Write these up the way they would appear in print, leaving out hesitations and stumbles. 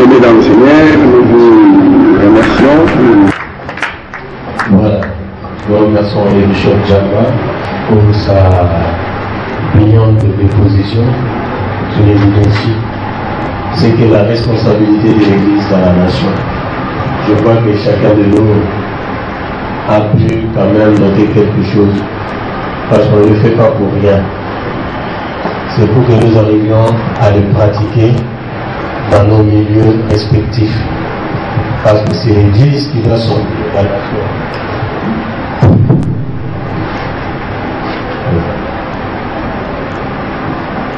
Bien-aimés dans le Seigneur, nous vous remercions. Voilà, nous remercions le bishop Djamba pour sa brillante déposition sur l'évidence. C'est que la responsabilité de l'Église dans la nation. Je crois que chacun de nous a pu quand même noter quelque chose, parce qu'on ne le fait pas pour rien. C'est pour que nous arrivions à le pratiquer dans nos milieux respectifs. Parce que c'est l'Église qui doit sortir de la nation.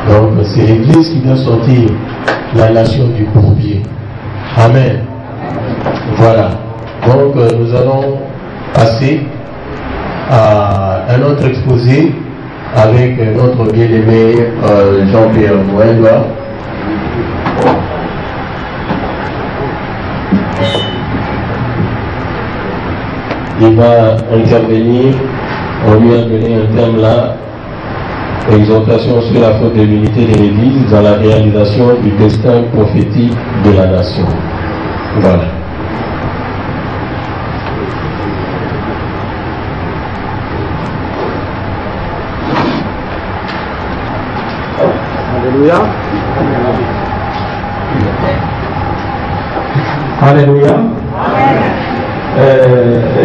Donc c'est l'Église qui doit sortir la nation du bourbier. Amen. Voilà. Donc nous allons passer à un autre exposé avec notre bien-aimé Jean-Pierre Mouenga. Il va intervenir, on lui a donné un thème là, exhortation sur la faute de l'unité de l'Église dans la réalisation du destin prophétique de la nation. Voilà. Alléluia. Alléluia.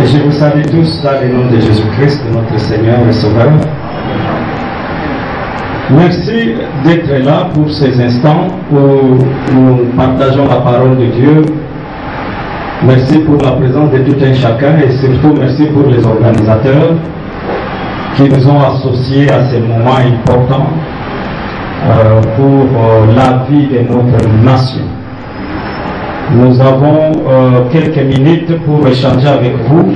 Je vous salue tous dans le nom de Jésus-Christ, notre Seigneur et Sauveur. Merci d'être là pour ces instants où nous partageons la parole de Dieu. Merci pour la présence de tout un chacun et surtout merci pour les organisateurs qui nous ont associés à ces moments importants pour la vie de notre nation. Nous avons quelques minutes pour échanger avec vous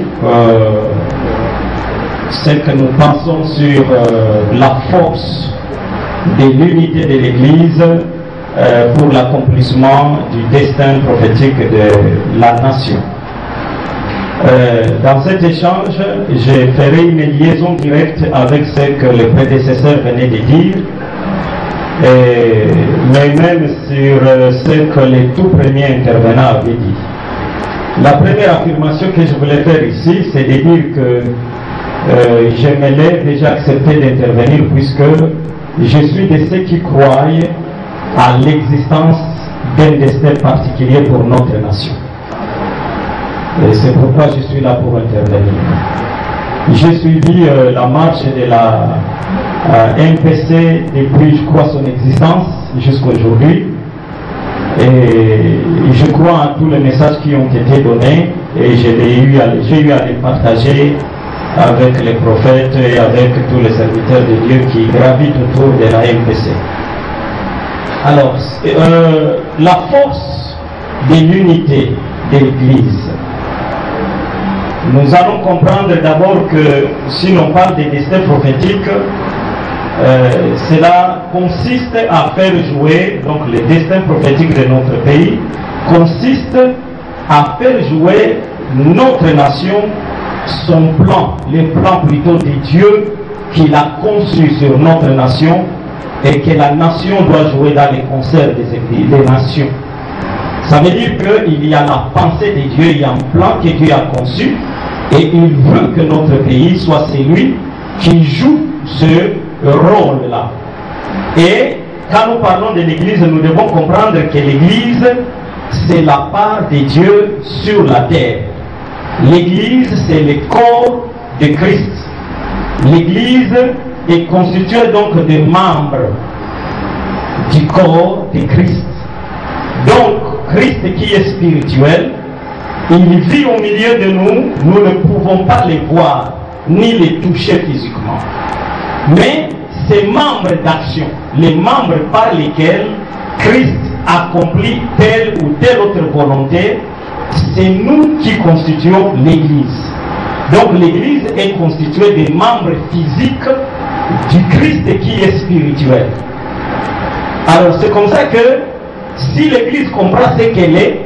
ce que nous pensons sur la force de l'unité de l'Église pour l'accomplissement du destin prophétique de la nation. Dans cet échange, je ferai une liaison directe avec ce que le prédécesseur venait de dire, mais même sur ce que les tout premiers intervenants avaient dit. La première affirmation que je voulais faire ici, c'est de dire que je me l'ai déjà accepté d'intervenir puisque je suis de ceux qui croient à l'existence d'un destin particulier pour notre nation. Et c'est pourquoi je suis là pour intervenir. J'ai suivi la marche de la MPC depuis, je crois, son existence jusqu'à aujourd'hui. Et je crois à tous les messages qui ont été donnés et j'ai eu à les partager avec les prophètes et avec tous les serviteurs de Dieu qui gravitent autour de la MPC. Alors, la force de l'unité de l'Église. Nous allons comprendre d'abord que si l'on parle des destins prophétiques, cela consiste à faire jouer, donc le destin prophétique de notre pays, consiste à faire jouer notre nation, son plan, le plan plutôt de Dieu qu'il a conçu sur notre nation et que la nation doit jouer dans les concerts des nations. Ça veut dire qu'il y a la pensée de Dieu, il y a un plan que Dieu a conçu et il veut que notre pays soit celui qui joue ce rôle-là. Et quand nous parlons de l'Église, nous devons comprendre que l'Église, c'est la part de Dieu sur la terre. L'Église, c'est le corps de Christ. L'Église est constituée donc de membres du corps de Christ. Donc, Christ qui est spirituel, il vit au milieu de nous, nous ne pouvons pas les voir, ni les toucher physiquement. Mais ces membres d'action, les membres par lesquels Christ accomplit telle ou telle autre volonté, c'est nous qui constituons l'Église. Donc l'Église est constituée des membres physiques du Christ qui est spirituel. Alors c'est comme ça que si l'Église comprend ce qu'elle est,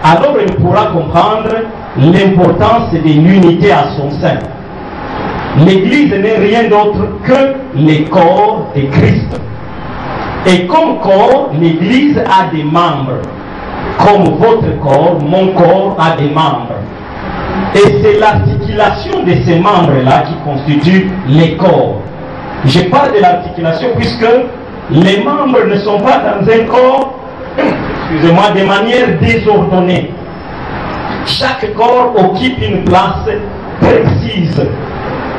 alors elle pourra comprendre l'importance de l'unité à son sein. L'Église n'est rien d'autre que le corps de Christ. Et comme corps, l'Église a des membres. comme votre corps, mon corps a des membres. Et c'est l'articulation de ces membres-là qui constitue les corps. Je parle de l'articulation puisque les membres ne sont pas dans un corps, excusez-moi, de manière désordonnée. Chaque corps occupe une place précise.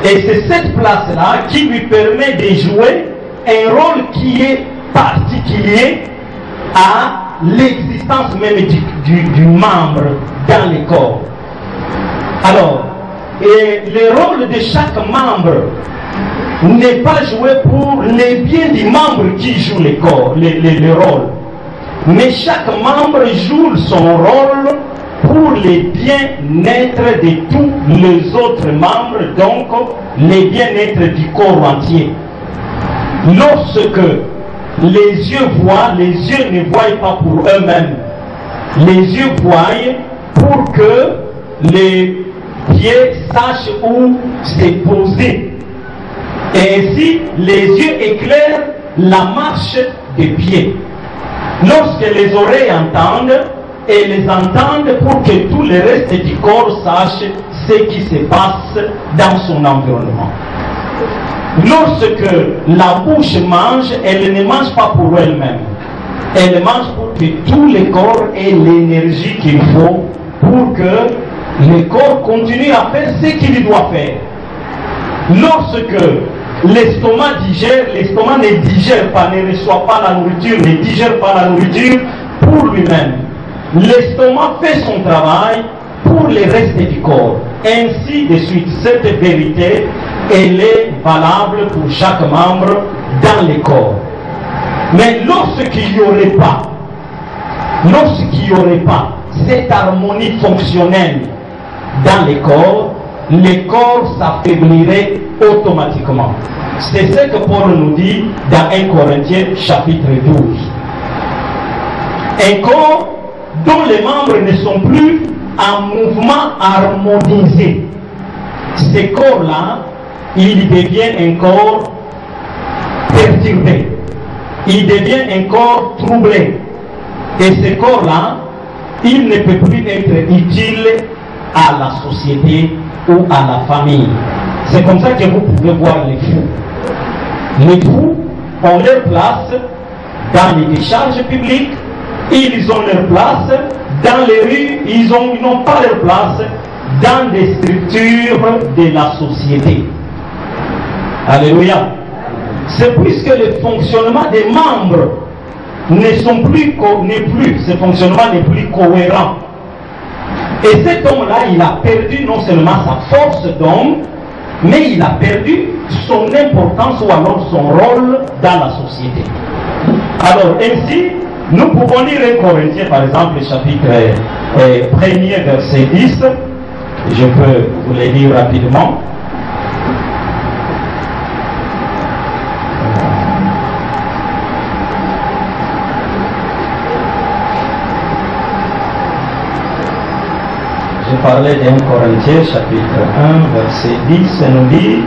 Et c'est cette place-là qui lui permet de jouer un rôle qui est particulier à l'existence même du membre dans le corps. Alors, et le rôle de chaque membre n'est pas joué pour les biens du membre qui joue le rôle. Mais chaque membre joue son rôle pour les bien-être de tous les autres membres, donc les bien-être du corps entier. Lorsque les yeux voient, les yeux ne voient pas pour eux-mêmes. Les yeux voient pour que les pieds sachent où se poser. Et ainsi, les yeux éclairent la marche des pieds. Lorsque les oreilles entendent, et les entendent pour que tout le reste du corps sache ce qui se passe dans son environnement. Lorsque la bouche mange, elle ne mange pas pour elle-même. Elle mange pour que tout le corps ait l'énergie qu'il faut pour que le corps continue à faire ce qu'il doit faire. Lorsque l'estomac digère, l'estomac ne digère pas, ne reçoit pas la nourriture, ne digère pas la nourriture pour lui-même. L'estomac fait son travail pour le reste du corps. Ainsi de suite, cette vérité, elle est valable pour chaque membre dans le corps. Mais lorsqu'il n'y aurait pas cette harmonie fonctionnelle dans le corps s'affaiblirait automatiquement. C'est ce que Paul nous dit dans 1 Corinthiens chapitre 12. Un corps dont les membres ne sont plus en mouvement harmonisé. Ce corps-là, il devient un corps perturbé. Il devient un corps troublé. Et ce corps-là, il ne peut plus être utile à la société ou à la famille. C'est comme ça que vous pouvez voir les fous. Les fous ont leur place dans les décharges publiques, ils ont leur place dans les rues, ils n'ont pas leur place dans des structures de la société. Alléluia. C'est puisque le fonctionnement des membres ce fonctionnement n'est plus cohérent. Et cet homme-là, il a perdu non seulement sa force d'homme, mais il a perdu son importance ou alors son rôle dans la société. Alors ainsi, nous pouvons lire 1 Corinthiens, par exemple, chapitre 1er, verset 10. Je peux vous le lire rapidement. Je parlais d'1 Corinthiens, chapitre 1, verset 10, et nous dit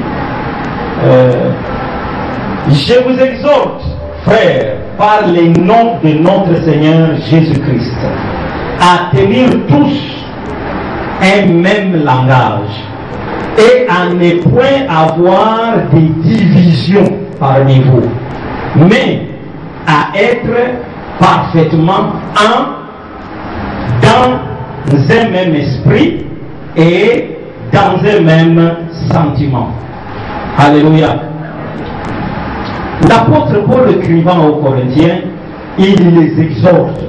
je vous exhorte, frères, par les noms de notre Seigneur Jésus-Christ, à tenir tous un même langage et à ne point avoir des divisions parmi vous, mais à être parfaitement un dans un même esprit et dans un même sentiment. Alléluia. L'apôtre Paul, écrivant aux Corinthiens, il les exhorte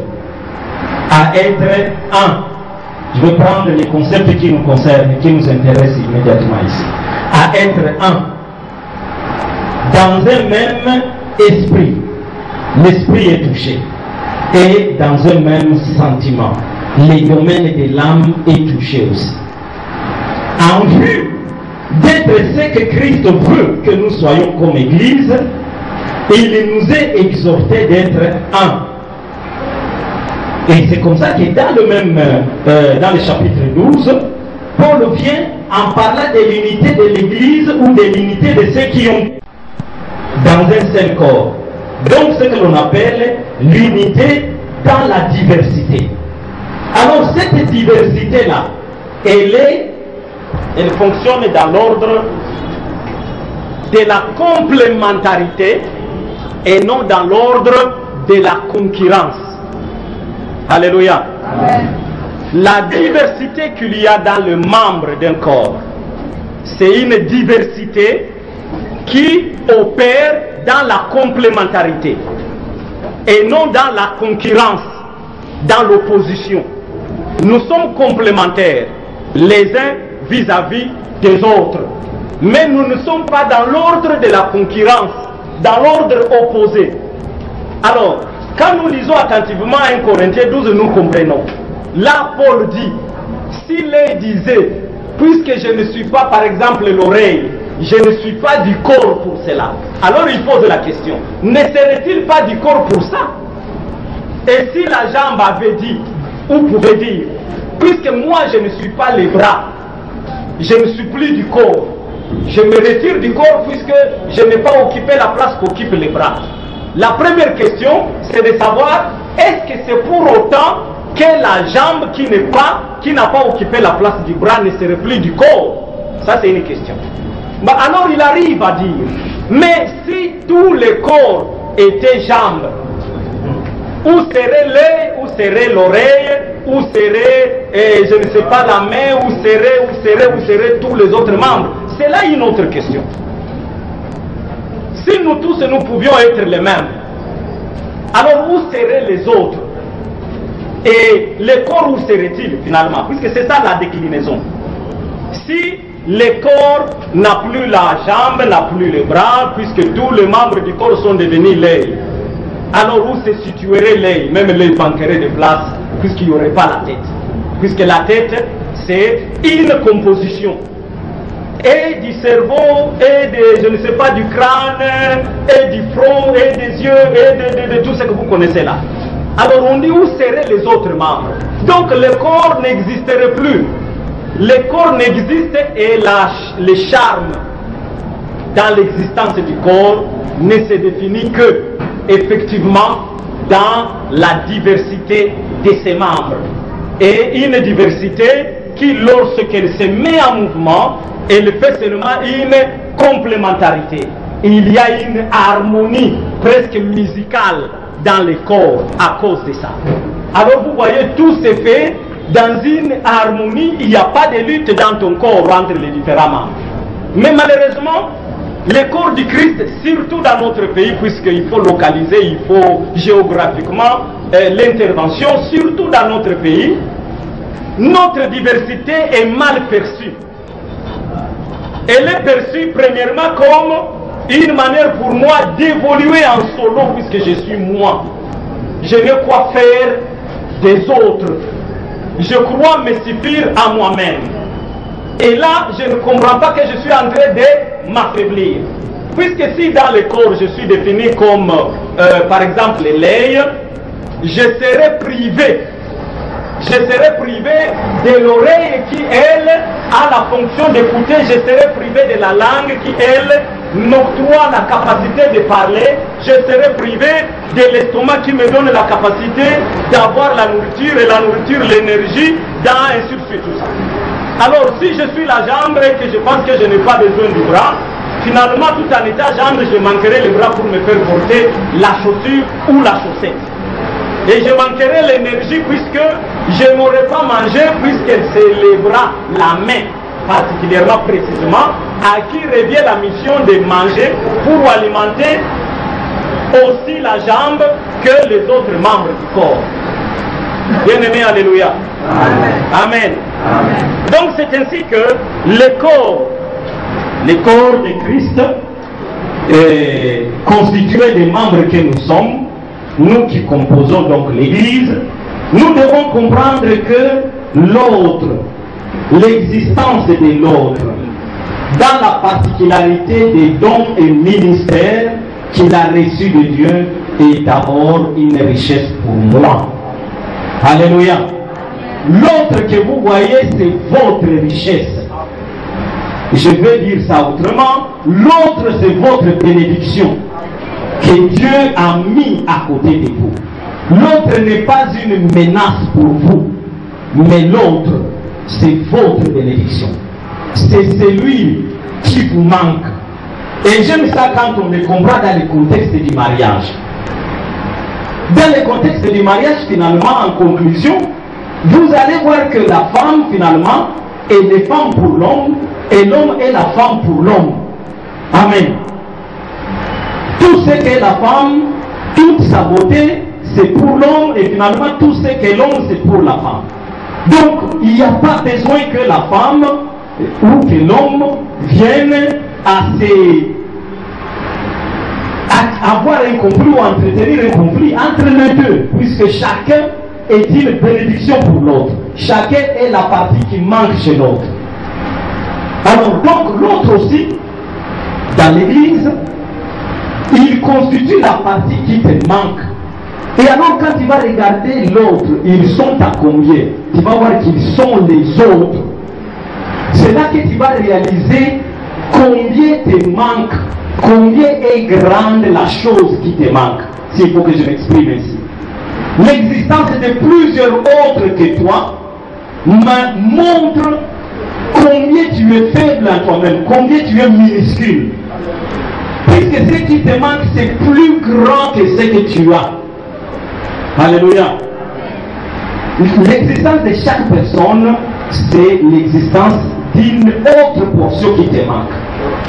à être un. Je vais prendre les concepts qui nous concernent, qui nous intéressent immédiatement ici. À être un. Dans un même esprit. L'esprit est touché. Et dans un même sentiment. Le domaine de l'âme est touché aussi. En vue d'être ce que Christ veut que nous soyons comme Église, il nous est exhorté d'être un. Et c'est comme ça que dans le chapitre 12, Paul vient en parlant de l'unité de l'Église ou de l'unité de ceux qui ont dans un seul corps. Donc ce que l'on appelle l'unité dans la diversité. Alors cette diversité-là, elle fonctionne dans l'ordre de la complémentarité et non dans l'ordre de la concurrence. Alléluia. Amen. La diversité qu'il y a dans le membre d'un corps, c'est une diversité qui opère dans la complémentarité et non dans la concurrence, dans l'opposition. Nous sommes complémentaires les uns vis-à-vis des autres, mais nous ne sommes pas dans l'ordre de la concurrence, dans l'ordre opposé. Alors, quand nous lisons attentivement 1 Corinthiens 12, nous comprenons. Là, Paul dit, s'il disait, puisque je ne suis pas, par exemple, l'oreille, je ne suis pas du corps pour cela. Alors il pose la question, ne serait-il pas du corps pour ça? Et si la jambe avait dit, ou pouvait dire, puisque moi je ne suis pas les bras, je ne suis plus du corps, je me retire du corps puisque je n'ai pas occupé la place qu'occupent les bras. La première question, c'est de savoir, est-ce que c'est pour autant que la jambe qui n'a pas occupé la place du bras ne serait plus du corps? Ça c'est une question. Bah, alors il arrive à dire, mais si tous les corps étaient jambes, où serait l'œil, où serait l'oreille, où serait, je ne sais pas, la main, où seraient tous les autres membres? C'est là une autre question. Si nous tous nous pouvions être les mêmes, alors où seraient les autres? Et les corps, où seraient-ils finalement? Puisque c'est ça la déclinaison. Si le corps n'a plus la jambe, n'a plus les bras, puisque tous les membres du corps sont devenus l'œil, alors où se situerait l'œil? Même l'œil manquerait de place, puisqu'il n'y aurait pas la tête. Puisque la tête, c'est une composition. Et du cerveau, et de, je ne sais pas, du crâne, et du front, et des yeux, et de tout ce que vous connaissez là. Alors on dit où seraient les autres membres? Donc le corps n'existerait plus. Le corps n'existe et le charme dans l'existence du corps ne se définit que, effectivement, dans la diversité de ses membres. Et une diversité qui, lorsqu'elle se met en mouvement, elle fait seulement une complémentarité. Il y a une harmonie presque musicale dans le corps à cause de ça. Alors vous voyez, tout se fait dans une harmonie, il n'y a pas de lutte dans ton corps entre les différents membres. Mais malheureusement, le corps du Christ, surtout dans notre pays, puisqu'il faut localiser, il faut géographiquement l'intervention, surtout dans notre pays, notre diversité est mal perçue. Elle est perçue premièrement comme une manière pour moi d'évoluer en solo, puisque je suis moi. Je n'ai quoi faire des autres. Je crois me suffire à moi-même. Et là, je ne comprends pas que je suis en train de m'affaiblir. Puisque si dans le corps, je suis défini comme, par exemple, l'œil, je serai privé. Je serai privé de l'oreille qui, elle, a la fonction d'écouter. Je serai privé de la langue qui, elle, m'octroie la capacité de parler. Je serai privé de l'estomac qui me donne la capacité d'avoir la nourriture, et la nourriture, l'énergie, dans ainsi de suite, tout ça. Alors, si je suis la jambe et que je pense que je n'ai pas besoin du bras, finalement, tout en état jambe, je manquerai les bras pour me faire porter la chaussure ou la chaussette. Et je manquerai l'énergie puisque je n'aurai pas mangé, puisque c'est les bras, la main, particulièrement précisément, à qui revient la mission de manger pour alimenter aussi la jambe que les autres membres du corps. Bien-aimé, alléluia. Amen. Amen. Amen. Donc c'est ainsi que le corps de Christ, constitué des membres que nous sommes, nous qui composons donc l'Église, nous devons comprendre que l'autre, l'existence de l'autre, dans la particularité des dons et ministères qu'il a reçus de Dieu, est d'abord une richesse pour moi. Alléluia. L'autre que vous voyez, c'est votre richesse. Je vais dire ça autrement. L'autre, c'est votre bénédiction que Dieu a mis à côté de vous. L'autre n'est pas une menace pour vous. mais l'autre, c'est votre bénédiction. C'est celui qui vous manque. Et j'aime ça quand on le comprend dans le contexte du mariage. Dans le contexte du mariage, finalement, en conclusion, vous allez voir que la femme, finalement, est la femme pour l'homme, et l'homme est la femme pour l'homme. Amen. Tout ce qu'est la femme, toute sa beauté, c'est pour l'homme, et finalement, tout ce qu'est l'homme, c'est pour la femme. Donc, il n'y a pas besoin que la femme ou que l'homme vienne à avoir un conflit ou entretenir un conflit entre les deux, puisque chacun est une bénédiction pour l'autre. Chacun est la partie qui manque chez l'autre. Alors donc l'autre aussi, dans l'église, il constitue la partie qui te manque. Et alors quand tu vas regarder l'autre, ils sont à combien? Tu vas voir qu'ils sont les autres. C'est là que tu vas réaliser combien te manque, combien est grande la chose qui te manque, s'il faut que je m'exprime ainsi. L'existence de plusieurs autres que toi montre combien tu es faible en toi-même, combien tu es minuscule. Puisque ce qui te manque, c'est plus grand que ce que tu as. Alléluia. L'existence de chaque personne, c'est l'existence d'une autre portion qui te manque.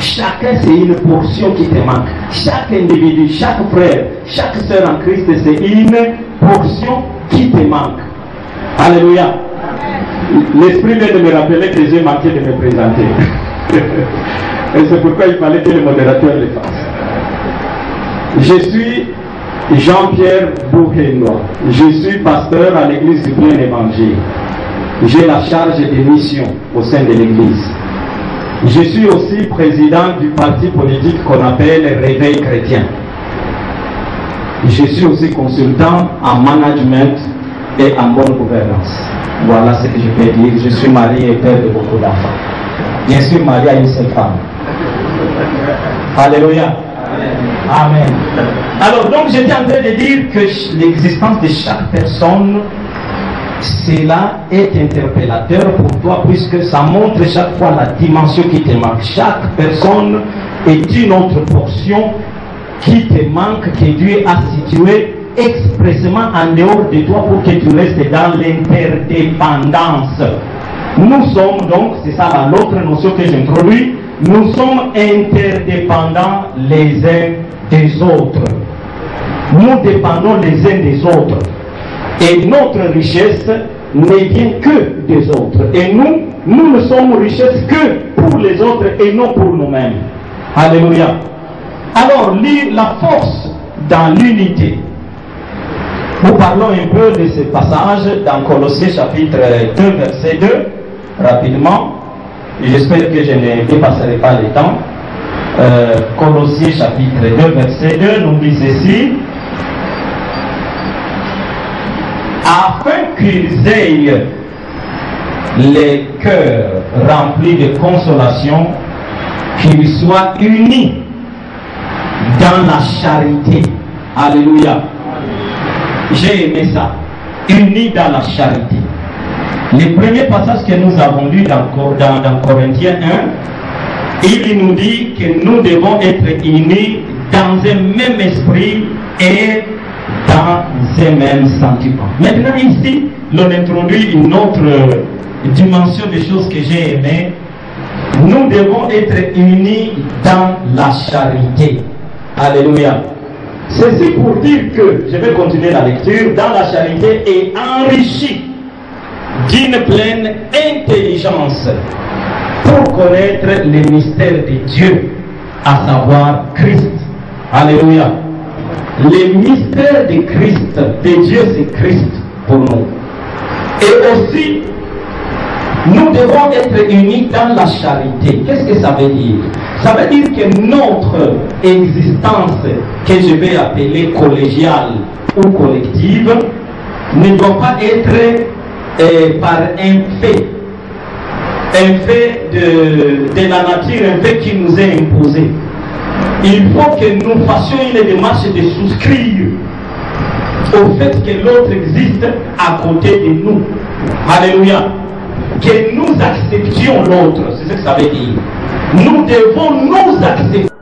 Chacun, c'est une portion qui te manque. Chaque individu, chaque frère, chaque sœur en Christ, c'est une portion qui te manque. Alléluia. L'Esprit vient de me rappeler que j'ai manqué de me présenter. Et c'est pourquoi il fallait que le modérateur le fasse. Je suis Jean-Pierre Bouhénois. Je suis pasteur à l'église du Plein Évangile. J'ai la charge des missions au sein de l'église. Je suis aussi président du parti politique qu'on appelle Réveil Chrétien. Je suis aussi consultant en management et en bonne gouvernance. Voilà ce que je peux dire. Je suis marié et père de beaucoup d'enfants. Bien sûr, marié à une seule femme. Alléluia. Amen. Alors donc j'étais en train de dire que l'existence de chaque personne, cela est interpellateur pour toi, puisque ça montre chaque fois la dimension qui te manque. Chaque personne est une autre portion qui te manque, que Dieu a située expressément en dehors de toi pour que tu restes dans l'interdépendance. Nous sommes donc, c'est ça l'autre notion que j'introduis, nous sommes interdépendants les uns des autres. Nous dépendons les uns des autres. Et notre richesse ne vient que des autres. Et nous ne sommes richesses que pour les autres et non pour nous-mêmes. Alléluia. Alors, la force dans l'unité. Nous parlons un peu de ce passage dans Colossiens chapitre 2, verset 2, rapidement. J'espère que je ne dépasserai pas le temps. Colossiens chapitre 2, verset 2, nous dit ceci. Afin qu'ils aient les cœurs remplis de consolation, qu'ils soient unis dans la charité. Alléluia. J'ai aimé ça. Unis dans la charité. Le premier passage que nous avons lu dans Corinthiens 1, il nous dit que nous devons être unis dans un même esprit et dans un même sentiment. Maintenant ici, l'on introduit une autre dimension des choses que j'ai aimées. Nous devons être unis dans la charité. Alléluia. Ceci pour dire que, je vais continuer la lecture, dans la charité est enrichi d'une pleine intelligence pour connaître les mystères de Dieu, à savoir Christ. Alléluia. Les mystères de Christ, de Dieu, c'est Christ pour nous. Et aussi, nous devons être unis dans la charité. Qu'est-ce que ça veut dire? Ça veut dire que notre existence, que je vais appeler collégiale ou collective, ne doit pas être par un fait de la nature, un fait qui nous est imposé. Il faut que nous fassions une démarche de souscrire au fait que l'autre existe à côté de nous. Alléluia. Que nous acceptions l'autre, c'est ce que ça veut dire. Nous devons nous accepter.